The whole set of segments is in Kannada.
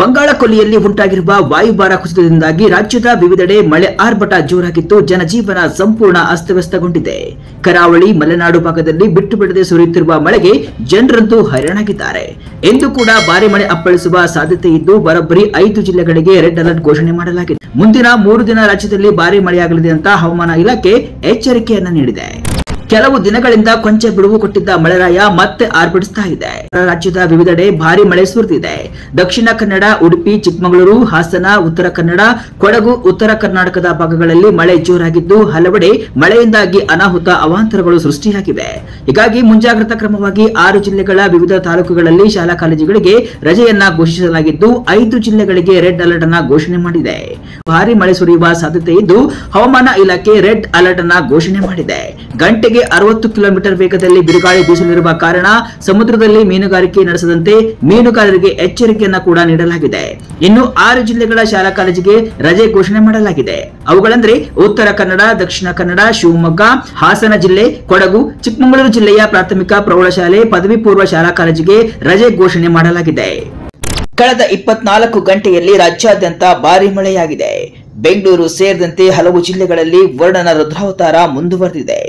ಬಂಗಾಳ ಕೊಲ್ಲಿಯಲ್ಲಿ ಉಂಟಾಗಿರುವ ವಾಯುಭಾರ ಕುಸಿತದಿಂದಾಗಿ ರಾಜ್ಯದ ವಿವಿಧೆಡೆ ಮಳೆ ಆರ್ಭಟ ಜೋರಾಗಿದ್ದು ಜನಜೀವನ ಸಂಪೂರ್ಣ ಅಸ್ತವ್ಯಸ್ತಗೊಂಡಿದೆ. ಕರಾವಳಿ ಮಲೆನಾಡು ಭಾಗದಲ್ಲಿ ಬಿಟ್ಟು ಬಿಡದೆ ಸುರಿಯುತ್ತಿರುವ ಮಳೆಗೆ ಜನರಂತೂ ಹೈರಾಣಾಗಿದ್ದಾರೆ. ಇಂದು ಕೂಡ ಭಾರಿ ಮಳೆ ಅಪ್ಪಳಿಸುವ ಸಾಧ್ಯತೆ ಇದ್ದು ಬರೋಬ್ಬರಿ 5 ಜಿಲ್ಲೆಗಳಿಗೆ ರೆಡ್ ಅಲರ್ಟ್ ಘೋಷಣೆ ಮಾಡಲಾಗಿದೆ. ಮುಂದಿನ 3 ದಿನ ರಾಜ್ಯದಲ್ಲಿ ಭಾರಿ ಮಳೆಯಾಗಲಿದೆ ಅಂತ ಹವಾಮಾನ ಇಲಾಖೆ ಎಚ್ಚರಿಕೆಯನ್ನ ನೀಡಿದೆ. ಕೆಲವು ದಿನಗಳಿಂದ ಕೊಂಚ ಬಿಡುವು ಕೊಟ್ಟಿದ್ದ ಮಳೆರಾಯ ಮತ್ತೆ ಆರ್ಭಟಿಸ್ತಾ ಇದೆ. ರಾಜ್ಯದ ವಿವಿಧೆಡೆ ಭಾರಿ ಮಳೆ ಸುರಿದಿದೆ. ದಕ್ಷಿಣ ಕನ್ನಡ, ಉಡುಪಿ, ಚಿಕ್ಕಮಗಳೂರು, ಹಾಸನ, ಉತ್ತರ ಕನ್ನಡ, ಕೊಡಗು, ಉತ್ತರ ಕರ್ನಾಟಕದ ಭಾಗಗಳಲ್ಲಿ ಮಳೆ ಜೋರಾಗಿದ್ದು ಹಲವೆಡೆ ಮಳೆಯಿಂದಾಗಿ ಅನಾಹುತ ಅವಾಂತರಗಳು ಸೃಷ್ಟಿಯಾಗಿವೆ. ಹೀಗಾಗಿ ಮುಂಜಾಗ್ರತಾ ಕ್ರಮವಾಗಿ 6 ಜಿಲ್ಲೆಗಳ ವಿವಿಧ ತಾಲೂಕುಗಳಲ್ಲಿ ಶಾಲಾ ಕಾಲೇಜುಗಳಿಗೆ ರಜೆಯನ್ನ ಘೋಷಿಸಲಾಗಿದ್ದು 5 ಜಿಲ್ಲೆಗಳಿಗೆ ರೆಡ್ ಅಲರ್ಟ್ ಅನ್ನ ಘೋಷಣೆ ಮಾಡಿದೆ. ಭಾರಿ ಮಳೆ ಸುರಿಯುವ ಸಾಧ್ಯತೆ ಇದ್ದು ಹವಾಮಾನ ಇಲಾಖೆ ರೆಡ್ ಅಲರ್ಟ್ ಅನ್ನ ಘೋಷಣೆ ಮಾಡಿದೆ. ಗಂಟೆಗೆ 60 ಕಿಲೋಮೀಟರ್ ವೇಗದಲ್ಲಿ ಬಿರುಗಾಳಿ ಬೀಸಲಿರುವ ಕಾರಣ ಸಮುದ್ರದಲ್ಲಿ ಮೀನುಗಾರಿಕೆ ನಡೆಸದಂತೆ ಮೀನುಗಾರರಿಗೆ ಎಚ್ಚರಿಕೆಯನ್ನ ಕೂಡ ನೀಡಲಾಗಿದೆ. ಇನ್ನು 6 ಜಿಲ್ಲೆಗಳ ಶಾಲಾ ಕಾಲೇಜಿಗೆ ರಜೆ ಘೋಷಣೆ ಮಾಡಲಾಗಿದೆ. ಅವುಗಳೆಂದರೆ ಉತ್ತರ ಕನ್ನಡ, ದಕ್ಷಿಣ ಕನ್ನಡ, ಶಿವಮೊಗ್ಗ, ಹಾಸನ ಜಿಲ್ಲೆ, ಕೊಡಗು, ಚಿಕ್ಕಮಗಳೂರು ಜಿಲ್ಲೆಯ ಪ್ರಾಥಮಿಕ ಪ್ರೌಢಶಾಲೆ, ಪದವಿ ಪೂರ್ವ ಶಾಲಾ ಕಾಲೇಜಿಗೆ ರಜೆ ಘೋಷಣೆ ಮಾಡಲಾಗಿದೆ. ಕಳೆದ 24 ಗಂಟೆಯಲ್ಲಿ ರಾಜ್ಯಾದ್ಯಂತ ಭಾರಿ ಮಳೆಯಾಗಿದೆ. ಬೆಂಗಳೂರು ಸೇರಿದಂತೆ ಹಲವು ಜಿಲ್ಲೆಗಳಲ್ಲಿ ವರ್ಣನ ರುದ್ರಾವತಾರ ಮುಂದುವರೆದಿದೆ.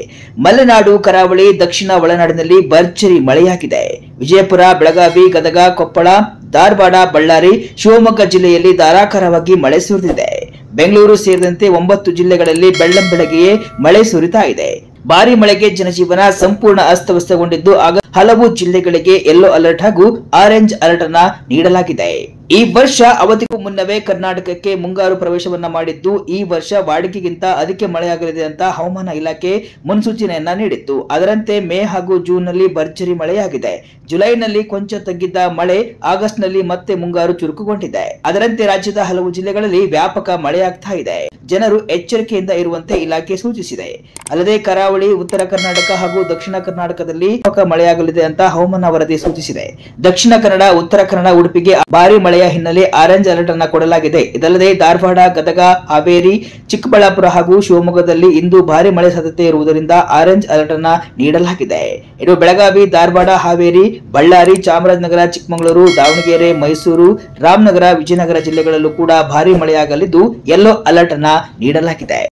ಮಲೆನಾಡು, ಕರಾವಳಿ, ದಕ್ಷಿಣ ಒಳನಾಡಿನಲ್ಲಿ ಭರ್ಜರಿ ಮಳೆಯಾಗಿದೆ. ವಿಜಯಪುರ, ಬೆಳಗಾವಿ, ಗದಗ, ಕೊಪ್ಪಳ, ಧಾರವಾಡ, ಬಳ್ಳಾರಿ, ಶಿವಮೊಗ್ಗ ಜಿಲ್ಲೆಯಲ್ಲಿ ಧಾರಾಕಾರವಾಗಿ ಮಳೆ ಸುರಿದಿದೆ. ಬೆಂಗಳೂರು ಸೇರಿದಂತೆ 9 ಜಿಲ್ಲೆಗಳಲ್ಲಿ ಬೆಳ್ಳಂಬೆಳಗ್ಗೆಯೇ ಮಳೆ ಸುರಿತಾ ಇದೆ. ಭಾರಿ ಮಳೆಗೆ ಜನಜೀವನ ಸಂಪೂರ್ಣ ಅಸ್ತವ್ಯಸ್ತಗೊಂಡಿದ್ದು ಆಗ ಹಲವು ಜಿಲ್ಲೆಗಳಿಗೆ ಯೆಲ್ಲೋ ಅಲರ್ಟ್ ಹಾಗೂ ಆರೆಂಜ್ ಅಲರ್ಟ್ ಅನ್ನ ನೀಡಲಾಗಿದೆ. ಈ ವರ್ಷ ಅವಧಿಗೂ ಮುನ್ನವೇ ಕರ್ನಾಟಕಕ್ಕೆ ಮುಂಗಾರು ಪ್ರವೇಶವನ್ನ ಮಾಡಿದ್ದು ಈ ವರ್ಷ ವಾಡಿಕೆಗಿಂತ ಅಧಿಕ ಮಳೆಯಾಗಲಿದೆ ಅಂತ ಹವಾಮಾನ ಇಲಾಖೆ ಮುನ್ಸೂಚನೆಯನ್ನ ನೀಡಿತ್ತು. ಅದರಂತೆ ಮೇ ಹಾಗೂ ಜೂನ್ ನಲ್ಲಿ ಭರ್ಜರಿ ಮಳೆಯಾಗಿದೆ. ಜುಲೈನಲ್ಲಿ ಕೊಂಚ ತಗ್ಗಿದ್ದ ಮಳೆ ಆಗಸ್ಟ್ ನಲ್ಲಿ ಮತ್ತೆ ಮುಂಗಾರು ಚುರುಕುಗೊಂಡಿದೆ. ಅದರಂತೆ ರಾಜ್ಯದ ಹಲವು ಜಿಲ್ಲೆಗಳಲ್ಲಿ ವ್ಯಾಪಕ ಮಳೆಯಾಗ್ತಾ ಇದೆ. ಜನರು ಎಚ್ಚರಿಕೆಯಿಂದ ಇರುವಂತೆ ಇಲಾಖೆ ಸೂಚಿಸಿದೆ. ಅಲ್ಲದೆ ಕರಾವಳಿ, ಉತ್ತರ ಕರ್ನಾಟಕ ಹಾಗೂ ದಕ್ಷಿಣ ಕರ್ನಾಟಕದಲ್ಲಿ ವ್ಯಾಪಕ ಮಳೆಯಾಗಲಿದೆ ಅಂತ ಹವಾಮಾನ ವರದಿ ಸೂಚಿಸಿದೆ. ದಕ್ಷಿಣ ಕನ್ನಡ, ಉತ್ತರ ಕನ್ನಡ, ಉಡುಪಿಗೆ ಭಾರಿ ಮಳೆಯ ಹಿನ್ನೆಲೆ ಆರೆಂಜ್ ಅಲರ್ಟ್ ಅನ್ನ ಕೊಡಲಾಗಿದೆ. ಇದಲ್ಲದೆ ಧಾರವಾಡ, ಗದಗ, ಹಾವೇರಿ, ಚಿಕ್ಕಬಳ್ಳಾಪುರ ಹಾಗೂ ಶಿವಮೊಗ್ಗದಲ್ಲಿ ಇಂದು ಭಾರಿ ಮಳೆ ಸಾಧ್ಯತೆ ಇರುವುದರಿಂದ ಆರೆಂಜ್ ಅಲರ್ಟ್ ಅನ್ನ ನೀಡಲಾಗಿದೆ. ಇನ್ನು ಬೆಳಗಾವಿ, ಧಾರವಾಡ, ಹಾವೇರಿ, ಬಳ್ಳಾರಿ, ಚಾಮರಾಜನಗರ, ಚಿಕ್ಕಮಗಳೂರು, ದಾವಣಗೆರೆ, ಮೈಸೂರು, ರಾಮನಗರ, ವಿಜಯನಗರ ಜಿಲ್ಲೆಗಳಲ್ಲೂ ಕೂಡ ಭಾರಿ ಮಳೆಯಾಗಲಿದ್ದು ಯೆಲ್ಲೋ ಅಲರ್ಟ್ ಅನ್ನ ನೀಡಲಾಗಿದೆ.